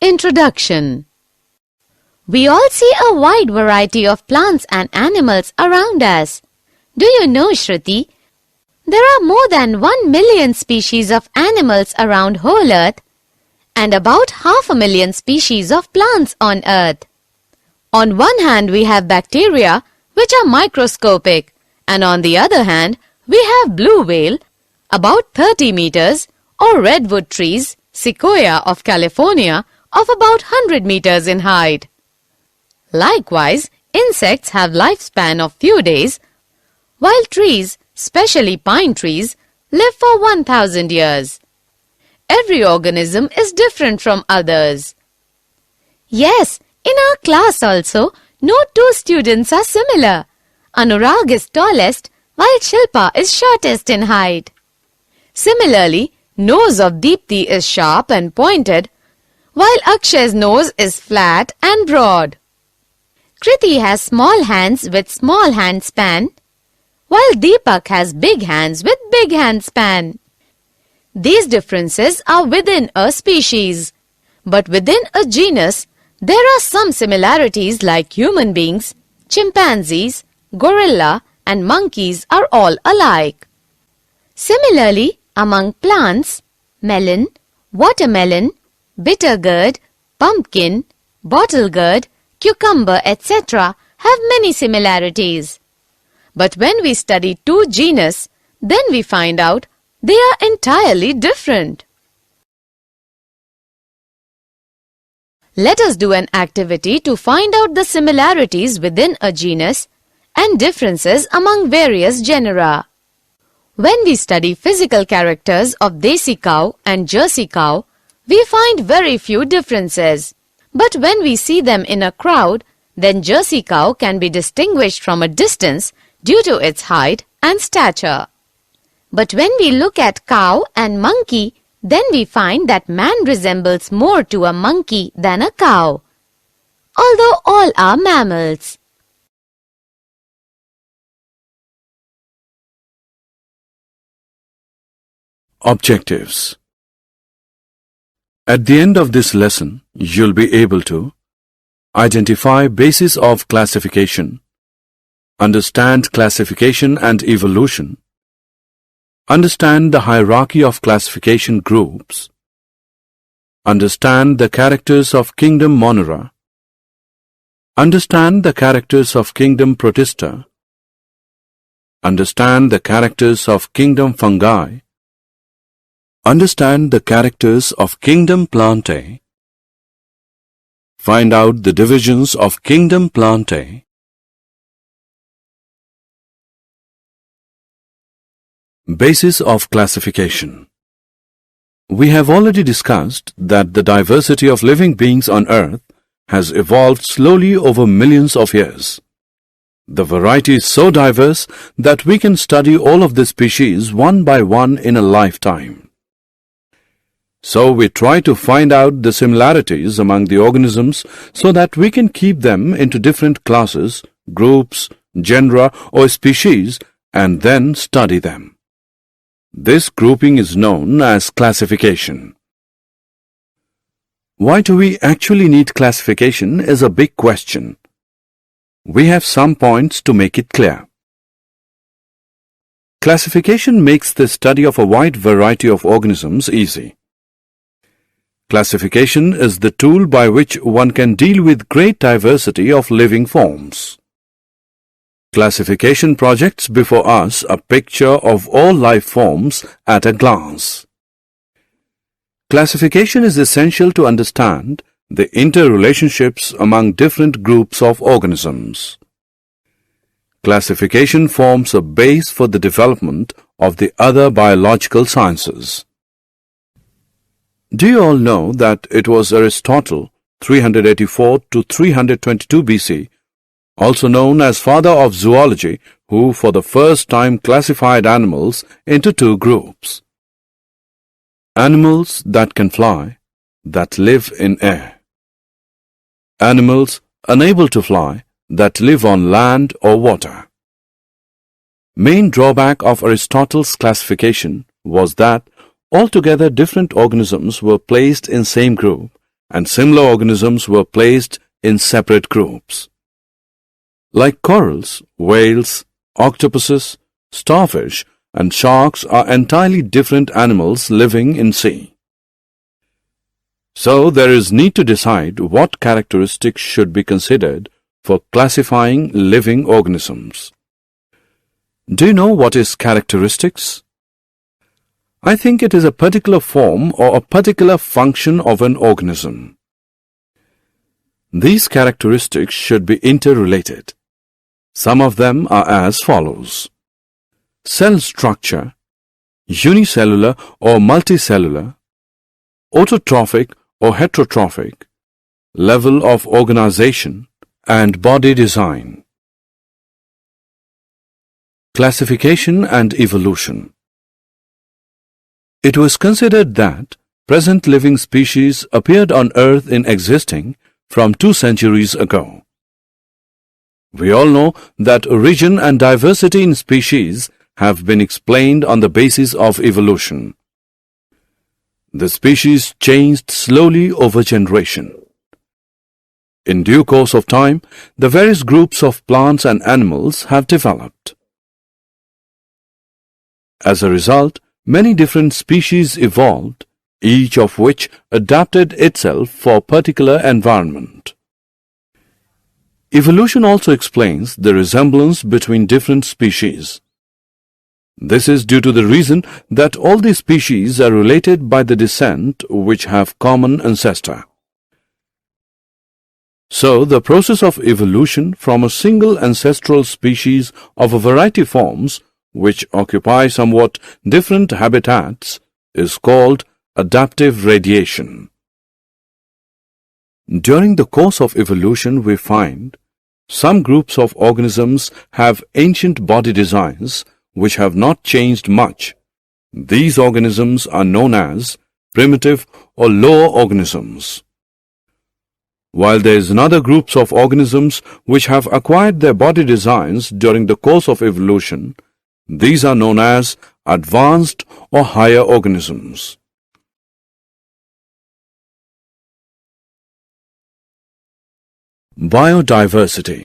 Introduction. We all see a wide variety of plants and animals around us. Do you know, Shruti? There are more than 1 million species of animals around whole Earth and about 500,000 species of plants on Earth. On one hand, we have bacteria, which are microscopic, and on the other hand, we have blue whale, about 30 meters, or redwood trees, sequoia of California, of about 100 meters in height. Likewise, insects have lifespan of few days, while trees, especially pine trees, live for 1,000 years. Every organism is different from others. Yes, in our class also, no two students are similar. Anurag is tallest, while Shilpa is shortest in height. Similarly, nose of Deepthi is sharp and pointed, while Akshay's nose is flat and broad. Kriti has small hands with small hand span, while Deepak has big hands with big hand span. These differences are within a species, but within a genus, there are some similarities like human beings, chimpanzees, gorilla, and monkeys are all alike. Similarly, among plants, melon, watermelon, bitter gourd, pumpkin, bottle gourd, cucumber, etc. have many similarities. But when we study two genus, then we find out they are entirely different. Let us do an activity to find out the similarities within a genus and differences among various genera. When we study physical characters of Desi cow and Jersey cow, we find very few differences. But when we see them in a crowd, then Jersey cow can be distinguished from a distance due to its height and stature. But when we look at cow and monkey, then we find that man resembles more to a monkey than a cow, although all are mammals. Objectives. At the end of this lesson, you'll be able to identify basis of classification, understand classification and evolution, understand the hierarchy of classification groups, understand the characters of kingdom Monera, understand the characters of kingdom Protista, understand the characters of kingdom Fungi, understand the characters of kingdom Plantae, find out the divisions of kingdom Plantae, basis of classification. We have already discussed that the diversity of living beings on Earth has evolved slowly over millions of years. The variety is so diverse that we can study all of the species one by one in a lifetime. So we try to find out the similarities among the organisms so that we can keep them into different classes, groups, genera or species and then study them. This grouping is known as classification. Why do we actually need classification is a big question. We have some points to make it clear. Classification makes the study of a wide variety of organisms easy. Classification is the tool by which one can deal with great diversity of living forms. Classification projects before us a picture of all life forms at a glance. Classification is essential to understand the interrelationships among different groups of organisms. Classification forms a base for the development of the other biological sciences. Do you all know that it was Aristotle, 384 to 322 BC, also known as father of zoology, who for the first time classified animals into two groups? Animals that can fly, that live in air. Animals unable to fly, that live on land or water. Main drawback of Aristotle's classification was that altogether different organisms were placed in same group and similar organisms were placed in separate groups. Like corals, whales, octopuses, starfish, and sharks are entirely different animals living in sea. So there is need to decide what characteristics should be considered for classifying living organisms. Do you know what is characteristics? I think it is a particular form or a particular function of an organism. These characteristics should be interrelated. Some of them are as follows: cell structure, unicellular or multicellular, autotrophic or heterotrophic, level of organization, and body design. Classification and evolution. It was considered that present living species appeared on Earth in existing from 2 centuries ago. We all know that origin and diversity in species have been explained on the basis of evolution. The species changed slowly over generation. In due course of time, the various groups of plants and animals have developed. As a result, many different species evolved, each of which adapted itself for a particular environment. Evolution also explains the resemblance between different species. This is due to the reason that all these species are related by the descent which have common ancestor. So, the process of evolution from a single ancestral species of a variety forms which occupy somewhat different habitats is called adaptive radiation. During the course of evolution, we find some groups of organisms have ancient body designs which have not changed much. These organisms are known as primitive or lower organisms. While there is another groups of organisms which have acquired their body designs during the course of evolution, these are known as advanced or higher organisms. Biodiversity.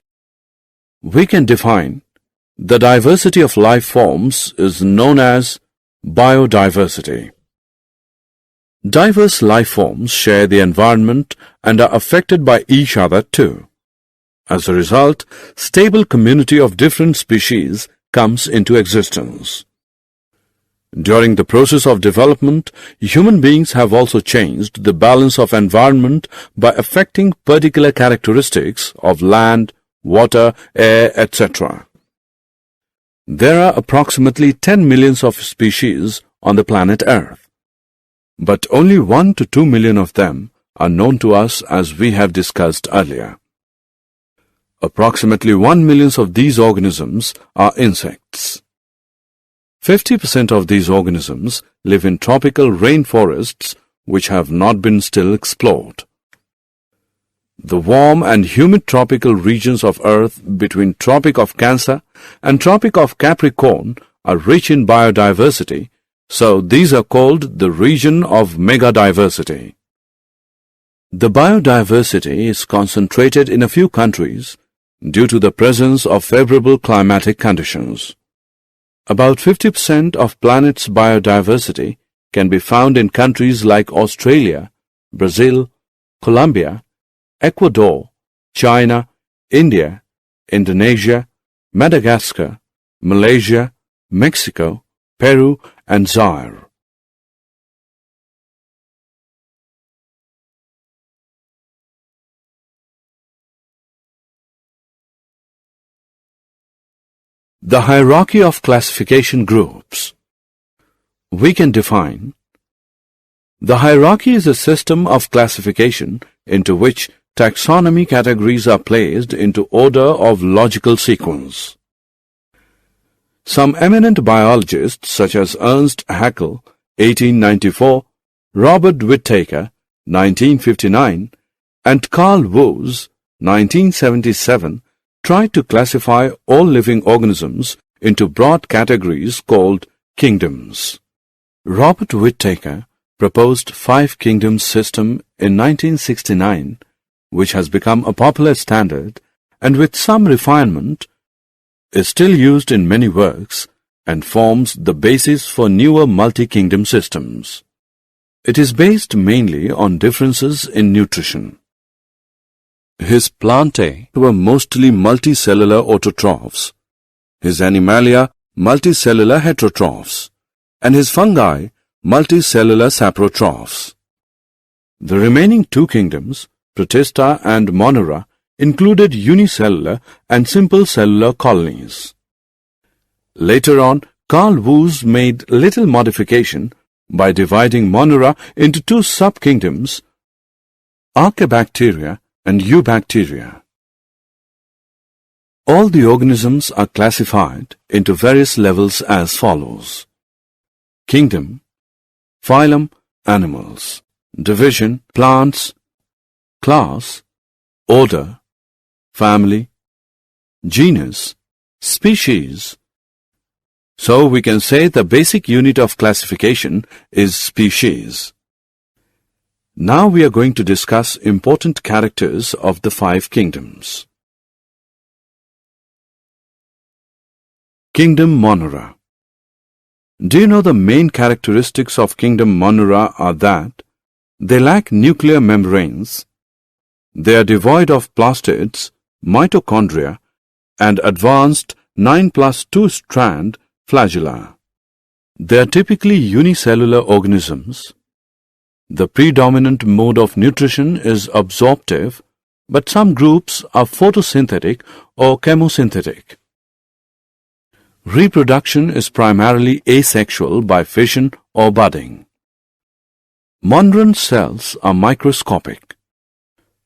We can define the diversity of life forms is known as biodiversity. Diverse life forms share the environment and are affected by each other too. As a result, stable community of different species comes into existence. During the process of development, human beings have also changed the balance of environment by affecting particular characteristics of land, water, air, etc. There are approximately 10 millions of species on the planet Earth, but only 1 to 2 million of them are known to us, as we have discussed earlier. Approximately 1 million of these organisms are insects. 50% of these organisms live in tropical rainforests which have not been still explored. The warm and humid tropical regions of Earth between Tropic of Cancer and Tropic of Capricorn are rich in biodiversity, so these are called the region of megadiversity. The biodiversity is concentrated in a few countries due to the presence of favorable climatic conditions. About 50% of planet's biodiversity can be found in countries like Australia, Brazil, Colombia, Ecuador, China, India, Indonesia, Madagascar, Malaysia, Mexico, Peru, and Zaire. The hierarchy of classification groups. We can define the hierarchy is a system of classification into which taxonomy categories are placed into order of logical sequence. Some eminent biologists such as Ernst Haeckel, 1894, Robert Whittaker, 1959, and Carl Woese, 1977, tried to classify all living organisms into broad categories called kingdoms. Robert Whittaker proposed five kingdoms system in 1969, which has become a popular standard and with some refinement is still used in many works and forms the basis for newer multi-kingdom systems. It is based mainly on differences in nutrition. His plantae were mostly multicellular autotrophs, his animalia multicellular heterotrophs, and his fungi multicellular saprotrophs. The remaining two kingdoms, Protista and Monera, included unicellular and simple cellular colonies. Later on, Carl Woese made little modification by dividing Monera into two sub-kingdoms, Archaebacteria and Eubacteria. All the organisms are classified into various levels as follows: Kingdom, Phylum, animals; Division, plants; Class, Order, Family; Genus, Species. So we can say the basic unit of classification is species. Now we are going to discuss important characters of the five kingdoms. Kingdom Monera. Do you know the main characteristics of Kingdom Monera are that they lack nuclear membranes, they are devoid of plastids, mitochondria, and advanced 9+2 strand flagella. They are typically unicellular organisms. The predominant mode of nutrition is absorptive, but some groups are photosynthetic or chemosynthetic. Reproduction is primarily asexual by fission or budding. Monran cells are microscopic.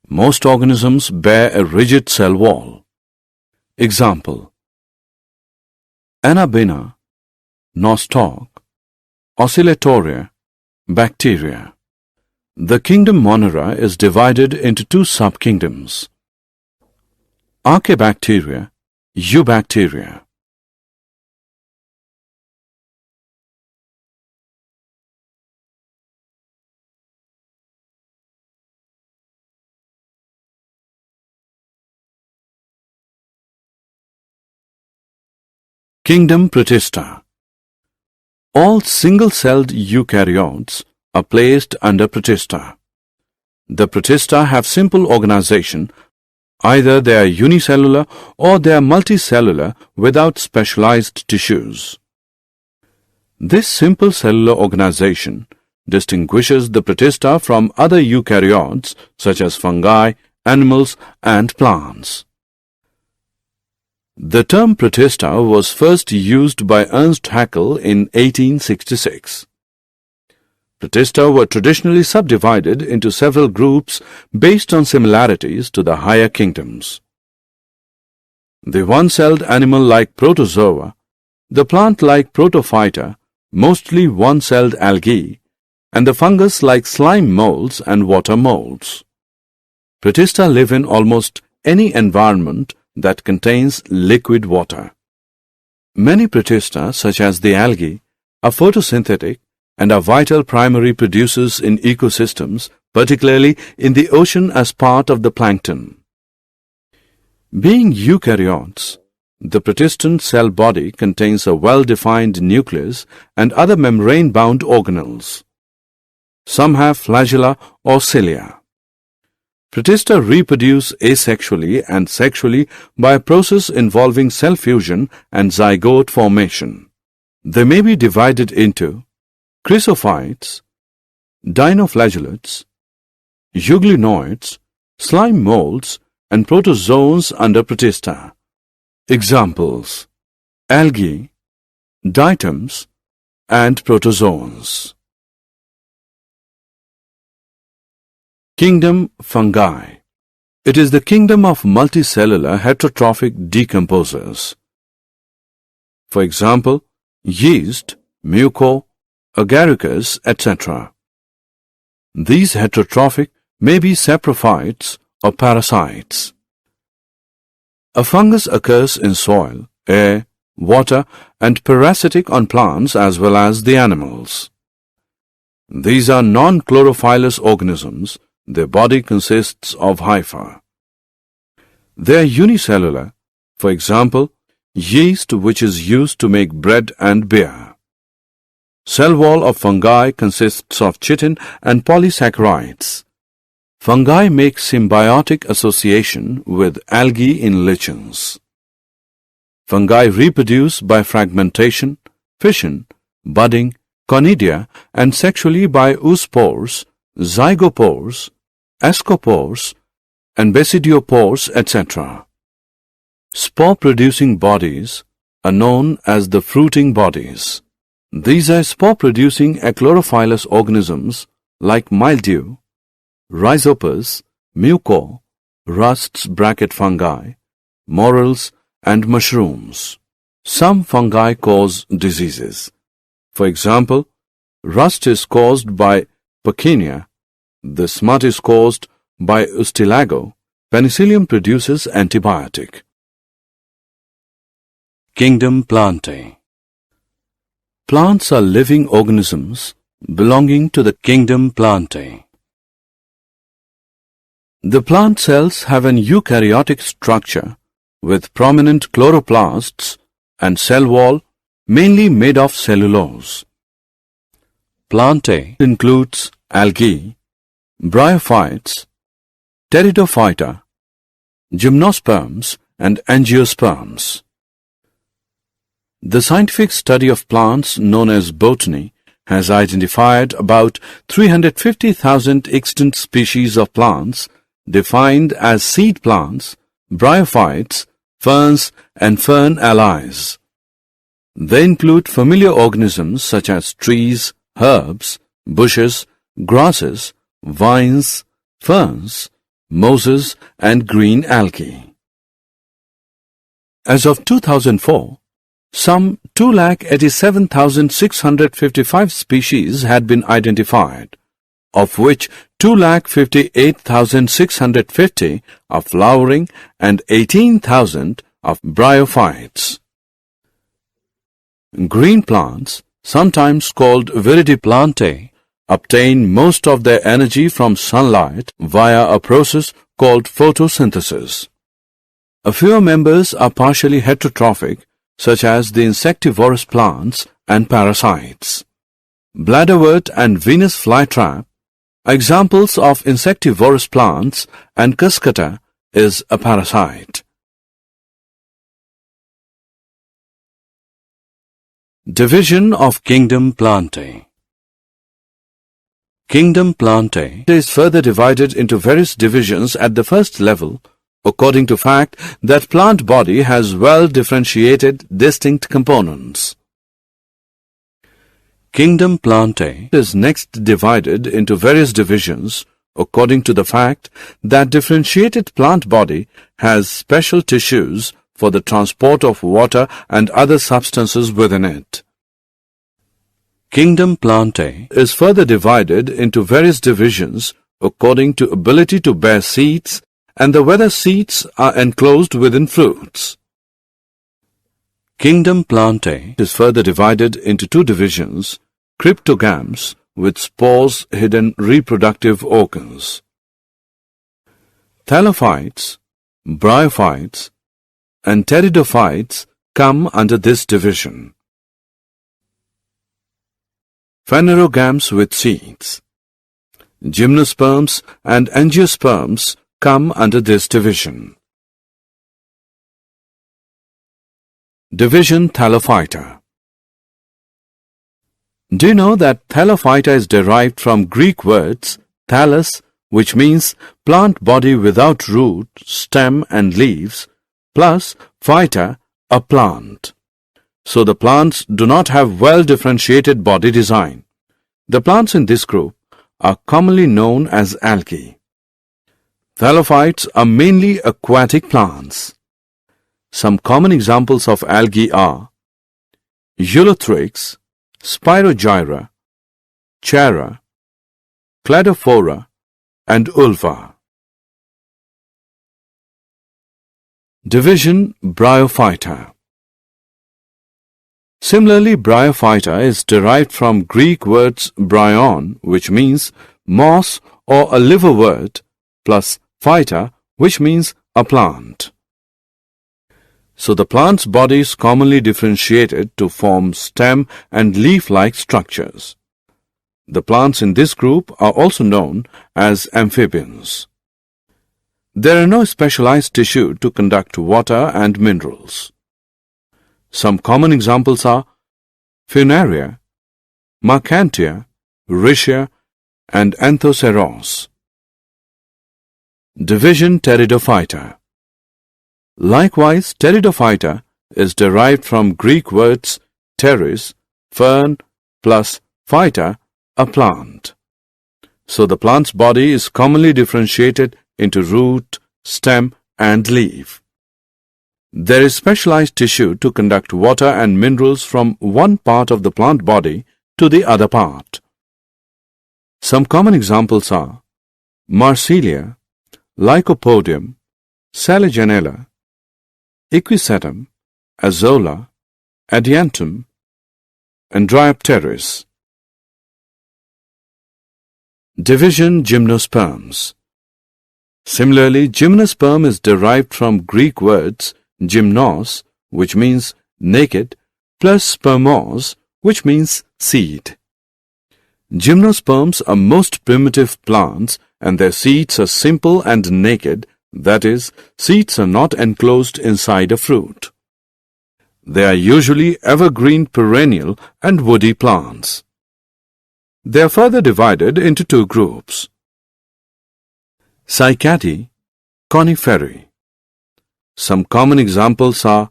Most organisms bear a rigid cell wall. Example: Anabaena, nostoc, oscillatoria, bacteria. The kingdom Monera is divided into two sub-kingdoms: Archaebacteria, Eubacteria. Kingdom Protista. All single-celled eukaryotes are placed under Protista. The Protista have simple organization. Either they are unicellular or they are multicellular without specialized tissues. This simple cellular organization distinguishes the Protista from other eukaryotes such as fungi, animals, and plants. The term Protista was first used by Ernst Haeckel in 1866. Protista were traditionally subdivided into several groups based on similarities to the higher kingdoms. The one-celled animal-like protozoa, the plant-like protophyta, mostly one-celled algae, and the fungus-like slime molds and water molds. Protista live in almost any environment that contains liquid water. Many Protista, such as the algae, are photosynthetic and are vital primary producers in ecosystems, particularly in the ocean as part of the plankton. Being eukaryotes, the Protistan cell body contains a well-defined nucleus and other membrane-bound organelles. Some have flagella or cilia. Protista reproduce asexually and sexually by a process involving cell fusion and zygote formation. They may be divided into chrysophytes, dinoflagellates, euglenoids, slime molds, and protozoans under Protista. Examples: algae, diatoms, and protozoans. Kingdom Fungi. It is the kingdom of multicellular heterotrophic decomposers. For example, yeast, muco, agaricus, etc. These heterotrophic may be saprophytes or parasites. A fungus occurs in soil, air, water, and parasitic on plants as well as the animals. These are non-chlorophyllous organisms. Their body consists of hypha. They are unicellular. For example, yeast, which is used to make bread and beer. Cell wall of fungi consists of chitin and polysaccharides. Fungi make symbiotic association with algae in lichens. Fungi reproduce by fragmentation, fission, budding, conidia, and sexually by oospores, zygopores, ascopores, and basidiopores, etc. Spore-producing bodies are known as the fruiting bodies. These are spore-producing achlorophyllous organisms like mildew, rhizopus, muco, rusts bracket fungi, morels, and mushrooms. Some fungi cause diseases. For example, rust is caused by Puccinia, the smut is caused by Ustilago, penicillium produces antibiotic. Kingdom Plantae. Plants are living organisms belonging to the kingdom Plantae. The plant cells have an eukaryotic structure with prominent chloroplasts and cell wall mainly made of cellulose. Plantae includes algae, bryophytes, pteridophyta, gymnosperms, and angiosperms. The scientific study of plants known as botany has identified about 350,000 extant species of plants defined as seed plants, bryophytes, ferns, and fern allies. They include familiar organisms such as trees, herbs, bushes, grasses, vines, ferns, mosses, and green algae. As of 2004, some 2,87,655 species had been identified, of which 2,58,650 are flowering and 18,000 of bryophytes. Green plants, sometimes called viridiplantae, obtain most of their energy from sunlight via a process called photosynthesis. A few members are partially heterotrophic, such as the insectivorous plants and parasites. Bladderwort and Venus flytrap are examples of insectivorous plants, and cuscuta is a parasite. Division of Kingdom Plantae. Kingdom Plantae is further divided into various divisions at the first level, according to fact that plant body has well-differentiated distinct components. Kingdom Plantae is next divided into various divisions according to the fact that differentiated plant body has special tissues for the transport of water and other substances within it. Kingdom Plantae is further divided into various divisions according to ability to bear seeds and whether seeds are enclosed within fruits. Kingdom Plantae is further divided into two divisions, cryptogams with spores hidden reproductive organs. Thallophytes, bryophytes, and pteridophytes come under this division. Phanerogams with seeds. Gymnosperms and angiosperms come under this division. Division Thallophyta. Do you know that Thallophyta is derived from Greek words thallus, which means plant body without root, stem and leaves, plus phyta, a plant. So the plants do not have well-differentiated body design. The plants in this group are commonly known as algae. Thallophytes are mainly aquatic plants. Some common examples of algae are Eulothrix, Spirogyra, Chara, Cladophora, and Ulva. Division Bryophyta. Similarly, bryophyta is derived from Greek words bryon, which means moss or a liverwort, plus phyta, which means a plant. So the plant's body is commonly differentiated to form stem and leaf-like structures. The plants in this group are also known as amphibians. There are no specialized tissue to conduct water and minerals. Some common examples are Funaria, Marcantia, Rhytia, and Anthoceros. Division Pteridophyta. Likewise, Pteridophyta is derived from Greek words pteris, fern, plus phyta, a plant. So the plant's body is commonly differentiated into root, stem, and leaf. There is specialized tissue to conduct water and minerals from one part of the plant body to the other part. Some common examples are Marsilia, Lycopodium, Saligenella, Equisetum, Azolla, Adiantum, and Dryopteris. Division Gymnosperms. Similarly, gymnosperm is derived from Greek words gymnos, which means naked, plus spermos, which means seed. Gymnosperms are most primitive plants and their seeds are simple and naked, that is, seeds are not enclosed inside a fruit. They are usually evergreen perennial and woody plants. They are further divided into two groups. Cycadi, Coniferae. Some common examples are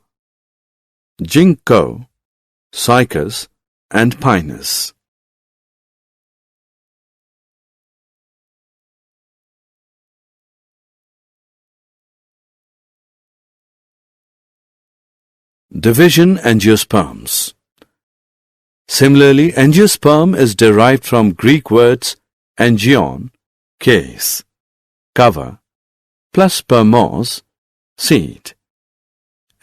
ginkgo, cycas, and pinus. Division Angiosperms. Similarly, angiosperm is derived from Greek words angion, case, cover, plus spermos, seed.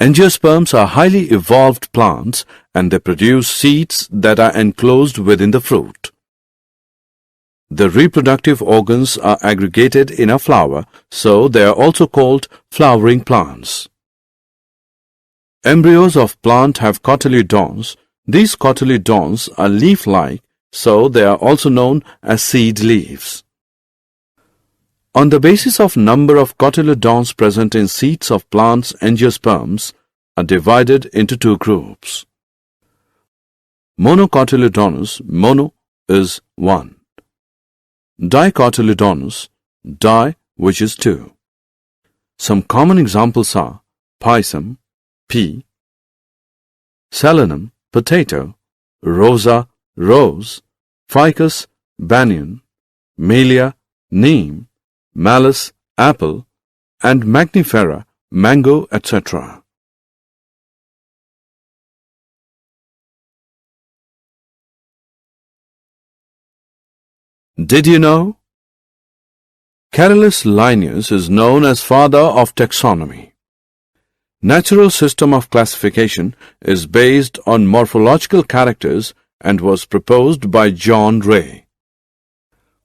Angiosperms are highly evolved plants and they produce seeds that are enclosed within the fruit. The reproductive organs are aggregated in a flower, so they are also called flowering plants. Embryos of plant have cotyledons. These cotyledons are leaf-like, so they are also known as seed leaves. On the basis of number of cotyledons present in seeds of plants, angiosperms are divided into two groups. Monocotyledonous, mono is 1. Dicotyledonous, di, which is 2. Some common examples are pisum, pea, solanum, potato, rosa, rose, ficus, banyan, melia, neem, malus, apple, and magnifera, mango, etc. Did you know? Carolus Linnaeus is known as father of taxonomy. Natural system of classification is based on morphological characters and was proposed by John Ray.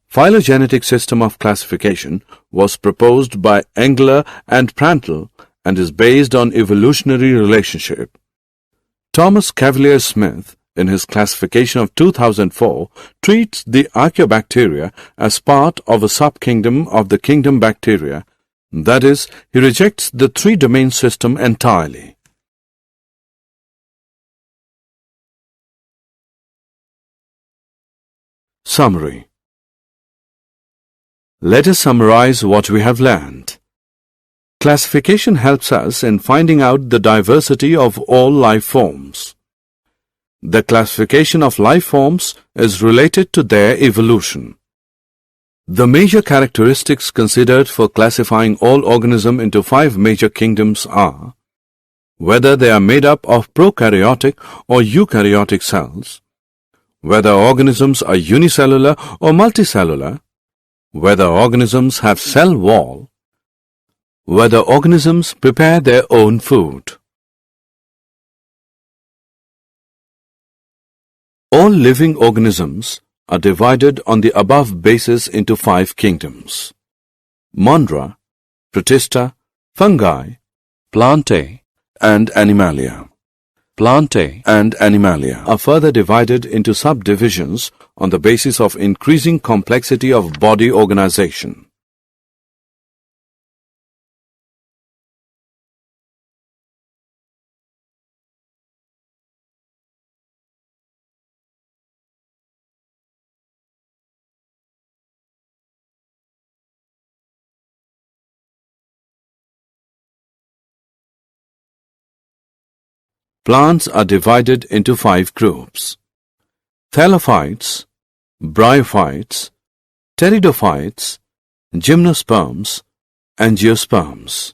Phylogenetic system of classification was proposed by Engler and Prantl and is based on evolutionary relationship. Thomas Cavalier Smith, in his classification of 2004, treats the Archaeobacteria as part of a subkingdom of the kingdom Bacteria. That is, he rejects the three-domain system entirely. Summary. Let us summarize what we have learned. Classification helps us in finding out the diversity of all life forms. The classification of life forms is related to their evolution. The major characteristics considered for classifying all organisms into 5 major kingdoms are whether they are made up of prokaryotic or eukaryotic cells, whether organisms are unicellular or multicellular, whether organisms have cell wall, whether organisms prepare their own food. All living organisms are divided on the above basis into 5 kingdoms. Monera, Protista, Fungi, Plantae, and Animalia. Plantae and Animalia are further divided into subdivisions on the basis of increasing complexity of body organization. Plants are divided into 5 groups: Thallophytes, Bryophytes, Pteridophytes, Gymnosperms, Angiosperms.